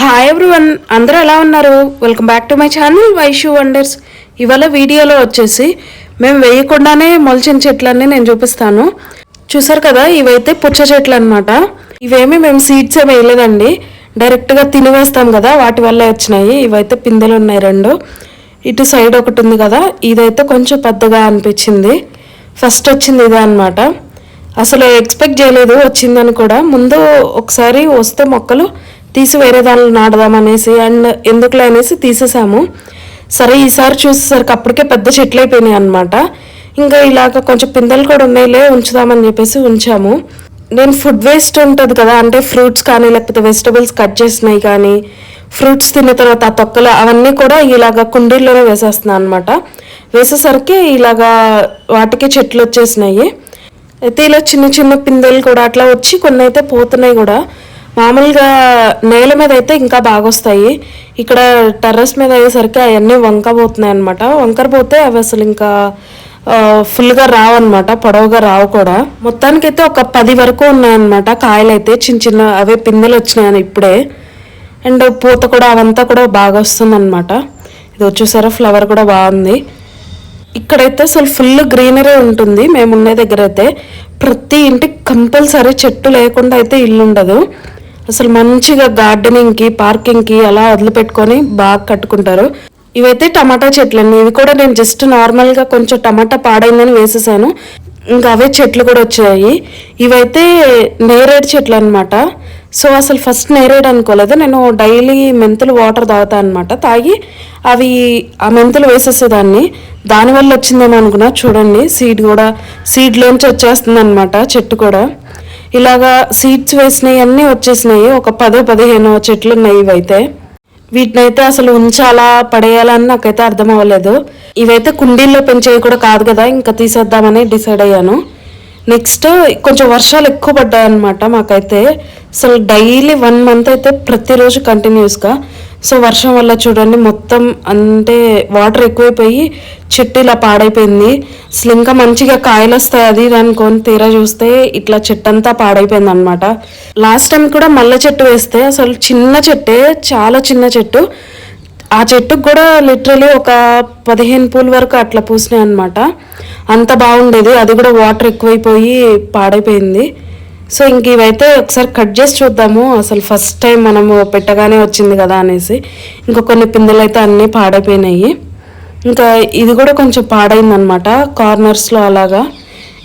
Hi everyone, అందరూ ఎలా ఉన్నారు? Welcome back to my channel Vaishu wonders. ఇవాళ వీడియోలో వచ్చేసి మేము వేయకుండానే మొలిచిన చెట్లన్నీ నేను చూపిస్తాను. చూసారు కదా, ఇవైతే పుచ్చ చెట్లు అనమాట. ఇవేమి మేము సీడ్స్ వేయలేదండి, డైరెక్ట్గా తినివేస్తాం కదా, వాటి వల్ల వచ్చినాయి. ఇవైతే పిందెలు ఉన్నాయి రెండు. ఇటు సైడ్ ఒకటి ఉంది కదా, ఇదైతే కొంచెం పెద్దగా అనిపించింది. ఫస్ట్ వచ్చింది ఇదే అనమాట. అసలు ఎక్స్పెక్ట్ చేయలేదు వచ్చిందని కూడా. ముందు ఒకసారి వస్తే మొక్కలు తీసి వేరే దానిలో నాడదామనేసి అండ్ ఎందుకులే అనేసి తీసేసాము. సరే ఈసారి చూసేసరికి అప్పటికే పెద్ద చెట్లు అయిపోయినాయి అనమాట. ఇంకా ఇలాగ కొంచెం పిందెలు కూడా ఉన్నాయిలే ఉంచుదామని చెప్పేసి ఉంచాము. నేను ఫుడ్ వేస్ట్ ఉంటుంది కదా, అంటే ఫ్రూట్స్ కానీ లేకపోతే వెజిటబుల్స్ కట్ చేసినవి కానీ ఫ్రూట్స్ తిన్న తర్వాత ఆ తొక్కలు అవన్నీ కూడా ఇలాగ కుండీల్లోనే వేసేస్తున్నాను అనమాట. వేసేసరికి ఇలాగా వాటికి చెట్లు వచ్చేసినాయి. అయితే ఇలా చిన్న చిన్న పిందెలు కూడా అట్లా వచ్చి కొన్ని అయితే పోతున్నాయి కూడా. మామూలుగా నేల మీద అయితే ఇంకా బాగా వస్తాయి. ఇక్కడ టెర్రస్ మీద అయ్యేసరికి అవన్నీ వంక పోతున్నాయి అనమాట. వంకర పోతే అవి అసలు ఇంకా ఫుల్గా రావు అనమాట, పొడవుగా రావు కూడా. మొత్తానికైతే ఒక 10 వరకు ఉన్నాయన్నమాట కాయలు అయితే, చిన్న చిన్న అవే పిందెలు వచ్చినాయని ఇప్పుడే. అండ్ పూత కూడా అవంతా కూడా బాగా వస్తుంది అనమాట. ఇది చూసారా, ఫ్లవర్ కూడా బాగుంది. ఇక్కడైతే అసలు ఫుల్ గ్రీనరీ ఉంటుంది. మేము ఉండే దగ్గర అయితే ప్రతి ఇంటికి కంపల్సరీ చెట్టు లేకుండా అయితే ఇల్లు ఉండదు. అసలు మంచిగా గార్డెనింగ్కి పార్కింగ్కి అలా వదిలిపెట్టుకొని బాగా కట్టుకుంటారు. ఇవైతే టమాటా చెట్లండి. ఇవి కూడా నేను జస్ట్ నార్మల్గా కొంచెం టమాటా పాడైందని వేసేసాను, ఇంకా అవే చెట్లు కూడా వచ్చాయి. ఇవైతే నేరేడు చెట్లు అనమాట. సో అసలు ఫస్ట్ నేరేడు అనుకోలేదు. నేను డైలీ మెంతులు వాటర్ తాగుతాను అనమాట. తాగి అవి ఆ మెంతులు వేసేసేదాన్ని, దానివల్ల వచ్చిందేమో అనుకున్నా. చూడండి, సీడ్లోంచి వచ్చేస్తుంది అనమాట చెట్టు కూడా. ఇలాగా సీడ్స్ వేసినవి అన్నీ వచ్చేసినాయి. ఒక 10-15 చెట్లు ఉన్నాయి ఇవైతే. వీటినైతే అసలు ఉంచాలా పడేయాలని నాకైతే అర్థం అవ్వలేదు. ఇవైతే కుండీల్లో పెంచేవి కూడా కాదు కదా, ఇంకా తీసేద్దామని డిసైడ్ అయ్యాను. నెక్స్ట్ కొంచెం వర్షాలు ఎక్కువ పడ్డాయి అనమాట మాకైతే. అసలు డైలీ 1 మంత్ అయితే ప్రతిరోజు కంటిన్యూస్గా. సో వర్షం వల్ల చూడండి మొత్తం అంటే వాటర్ ఎక్కువైపోయి చెట్టు ఇలా పాడైపోయింది. అసలు ఇంకా మంచిగా కాయలు వస్తాయి అది అనుకొని తీరా చూస్తే ఇట్లా చెట్టు అంతా పాడైపోయింది అనమాట. లాస్ట్ టైం కూడా మల్లె చెట్టు వేస్తే అసలు చిన్న చెట్టే, చాలా చిన్న చెట్టు. ఆ చెట్టుకు కూడా లిటరలీ ఒక 15 పూల వరకు అట్లా పూసినాయి అనమాట. అంత బాగుండేది, అది కూడా వాటర్ ఎక్కువైపోయి పాడైపోయింది. సో ఇంక ఇవైతే ఒకసారి కట్ చేసి చూద్దాము. అసలు ఫస్ట్ టైం మనము పెట్టగానే వచ్చింది కదా అనేసి. ఇంకా కొన్ని పిందెలు అయితే అన్నీ పాడైపోయినాయి. ఇంకా ఇది కూడా కొంచెం పాడైందనమాట కార్నర్స్లో అలాగా.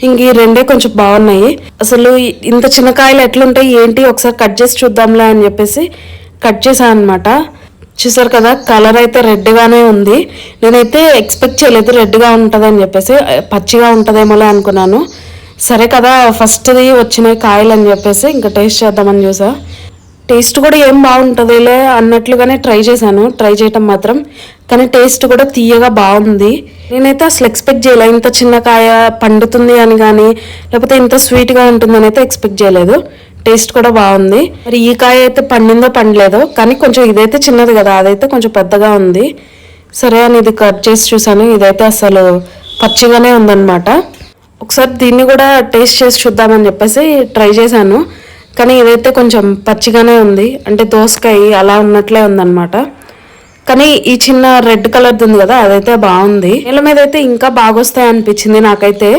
ఇంక ఈ రెండే కొంచెం బాగున్నాయి. అసలు ఇంత చిన్న కాయలు ఎట్లుంటాయి ఏంటి ఒకసారి కట్ చేసి చూద్దాంలే అని చెప్పేసి కట్ చేశాను అనమాట. చూసారు కదా, కలర్ అయితే రెడ్గానే ఉంది. నేనైతే ఎక్స్పెక్ట్ చేయలేదు రెడ్గా ఉంటుంది అని చెప్పేసి, పచ్చిగా ఉంటుందేమోలే అనుకున్నాను. సరే కదా, ఫస్ట్ది వచ్చినాయి కాయలు అని చెప్పేసి ఇంకా టేస్ట్ చేద్దామని చూసా. టేస్ట్ కూడా ఏం బాగుంటుందిలే అన్నట్లుగానే ట్రై చేశాను. ట్రై చేయటం మాత్రం, కానీ టేస్ట్ కూడా తీయగా బాగుంది. నేనైతే అసలు ఎక్స్పెక్ట్ చేయలే ఇంత చిన్న కాయ పండుతుంది అని కానీ లేకపోతే ఇంత స్వీట్గా ఉంటుందని అయితే ఎక్స్పెక్ట్ చేయలేదు. టేస్ట్ కూడా బాగుంది. మరి ఈ కాయ అయితే పండిందో పండలేదో, కానీ కొంచెం ఇదైతే చిన్నది కదా, అదైతే కొంచెం పెద్దగా ఉంది. సరే అని ఇది కట్ చేసి చూసాను. ఇదైతే అసలు పచ్చిగానే ఉందన్నమాట. ఒకసారి దీన్ని కూడా టేస్ట్ చేసి చూద్దామని చెప్పేసి ట్రై చేశాను. కానీ ఇదైతే కొంచెం పచ్చిగానే ఉంది, అంటే దోసకాయ అలా ఉన్నట్లే ఉందన్నమాట. కానీ ఈ చిన్న రెడ్ కలర్ది ఉంది కదా, అదైతే బాగుంది. నేల మీద అయితే ఇంకా బాగా వస్తాయి అనిపించింది నాకైతే.